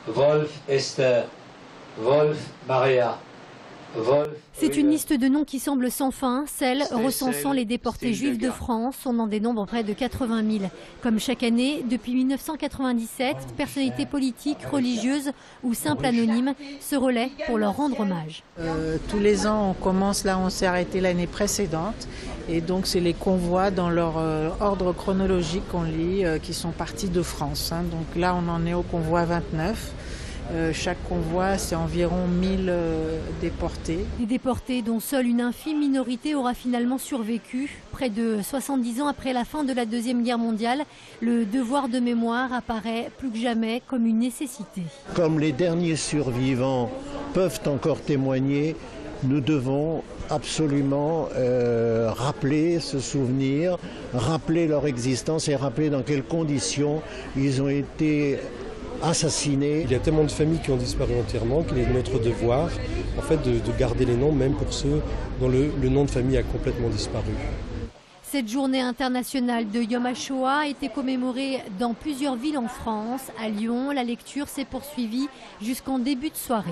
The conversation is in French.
Wolf Esther, Wolf Maria, Wolf... C'est une liste de noms qui semble sans fin, celle recensant les déportés juifs de France. On en dénombre près de 80 000. Comme chaque année, depuis 1997, personnalités politiques, religieuses ou simples anonymes se relaient pour leur rendre hommage. Tous les ans, on commence là, on s'est arrêté l'année précédente. Et donc, c'est les convois dans leur ordre chronologique qu'on lit qui sont partis de France. Donc là, on en est au convoi 29. Chaque convoi, c'est environ 1000 déportés. Des déportés dont seule une infime minorité aura finalement survécu. Près de 70 ans après la fin de la Deuxième Guerre mondiale, le devoir de mémoire apparaît plus que jamais comme une nécessité. Comme les derniers survivants peuvent encore témoigner, nous devons absolument rappeler ce souvenir, rappeler leur existence et rappeler dans quelles conditions ils ont été assassinés. Il y a tellement de familles qui ont disparu entièrement qu'il est de notre devoir en fait, de garder les noms, même pour ceux dont le nom de famille a complètement disparu. Cette journée internationale de Yom HaShoah a été commémorée dans plusieurs villes en France. À Lyon, la lecture s'est poursuivie jusqu'en début de soirée.